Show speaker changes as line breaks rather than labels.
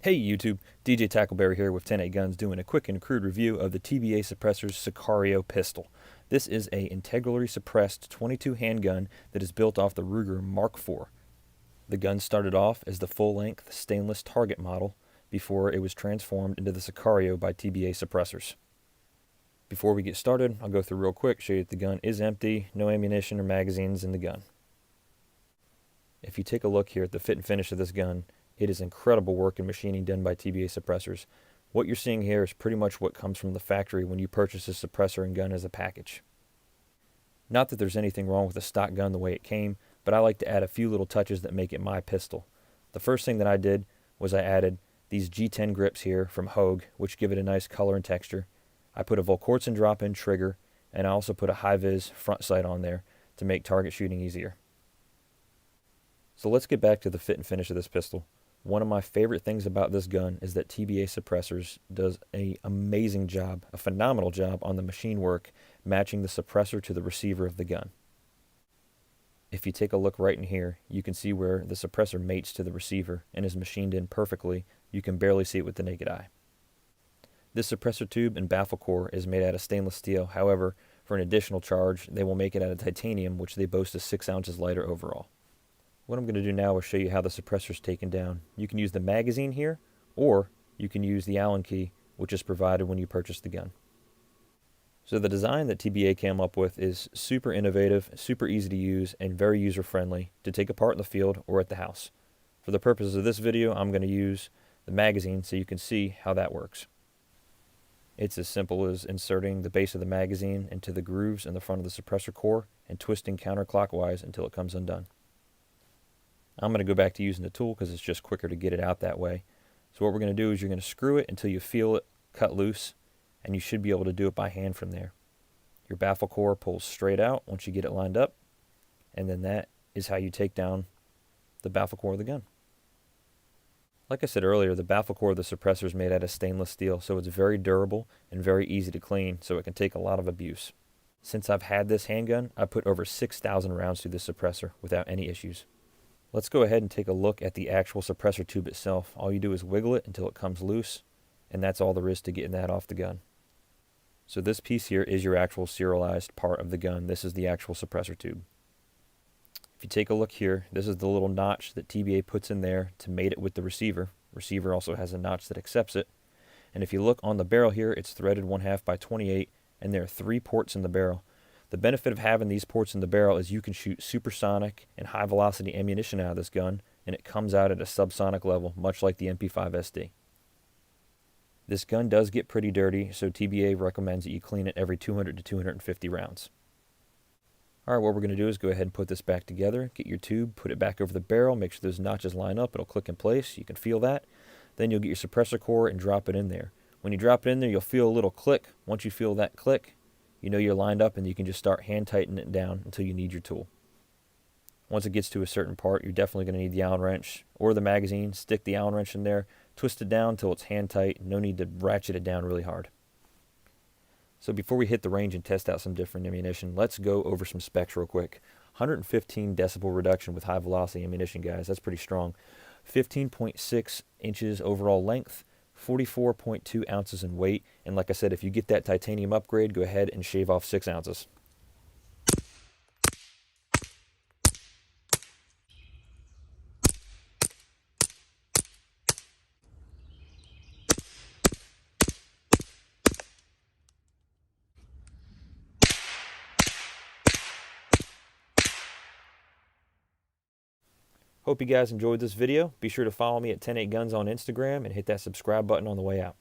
Hey YouTube, DJ Tackleberry here with 10-8 Guns doing a quick and crude review of the TBA Suppressor's Sicario pistol. This is a integrally suppressed 22 handgun that is built off the Ruger Mark IV. The gun started off as the full-length stainless target model before it was transformed into the Sicario by TBA Suppressors. Before we get started, I'll go through real quick, show you that the gun is empty, no ammunition or magazines in the gun. If you take a look here at the fit and finish of this gun, it is incredible work and machining done by TBA Suppressors. What you're seeing here is pretty much what comes from the factory when you purchase a suppressor and gun as a package. Not that there's anything wrong with the stock gun the way it came, but I like to add a few little touches that make it my pistol. The first thing that I did was I added these G10 grips here from Hogue, which give it a nice color and texture. I put a Volquartsen drop-in trigger, and I also put a high-vis front sight on there to make target shooting easier. So let's get back to the fit and finish of this pistol. One of my favorite things about this gun is that TBA Suppressors does an amazing job, a phenomenal job on the machine work, matching the suppressor to the receiver of the gun. If you take a look right in here, you can see where the suppressor mates to the receiver and is machined in perfectly. You can barely see it with the naked eye. This suppressor tube and baffle core is made out of stainless steel. However, for an additional charge, they will make it out of titanium, which they boast is 6 ounces lighter overall. What I'm going to do now is show you how the suppressor is taken down. You can use the magazine here, or you can use the Allen key, which is provided when you purchase the gun. So the design that TBA came up with is super innovative, super easy to use, and very user-friendly to take apart in the field or at the house. For the purposes of this video, I'm going to use the magazine so you can see how that works. It's as simple as inserting the base of the magazine into the grooves in the front of the suppressor core and twisting counterclockwise until it comes undone. I'm going to go back to using the tool because it's just quicker to get it out that way. So what we're going to do is you're going to screw it until you feel it cut loose, and you should be able to do it by hand from there. Your baffle core pulls straight out once you get it lined up, and then that is how you take down the baffle core of the gun. Like I said earlier, the baffle core of the suppressor is made out of stainless steel, so it's very durable and very easy to clean, so it can take a lot of abuse. Since I've had this handgun, I've put over 6,000 rounds through this suppressor without any issues. Let's go ahead and take a look at the actual suppressor tube itself. All you do is wiggle it until it comes loose, and that's all there is to getting that off the gun. So this piece here is your actual serialized part of the gun. This is the actual suppressor tube. If you take a look here, this is the little notch that TBA puts in there to mate it with the receiver. Receiver also has a notch that accepts it. And if you look on the barrel here, it's threaded 1/2 by 28, and there are 3 ports in the barrel. The benefit of having these ports in the barrel is you can shoot supersonic and high velocity ammunition out of this gun, and it comes out at a subsonic level, much like the MP5 SD. This gun does get pretty dirty, so TBA recommends that you clean it every 200 to 250 rounds. Alright, what we're going to do is go ahead and put this back together, get your tube, put it back over the barrel, make sure those notches line up, it'll click in place, you can feel that. Then you'll get your suppressor core and drop it in there. When you drop it in there, you'll feel a little click. Once you feel that click, you know you're lined up, and you can just start hand tightening it down until you need your tool. Once it gets to a certain part, you're definitely going to need the Allen wrench or the magazine. Stick the Allen wrench in there, twist it down until it's hand tight. No need to ratchet it down really hard. So before we hit the range and test out some different ammunition, let's go over some specs real quick. 115 decibel reduction with high velocity ammunition, guys. That's pretty strong. 15.6 inches overall length. 44.2 ounces in weight, and like I said, if you get that titanium upgrade, go ahead and shave off 6 ounces. Hope you guys enjoyed this video. Be sure to follow me at 10-8 Guns on Instagram and hit that subscribe button on the way out.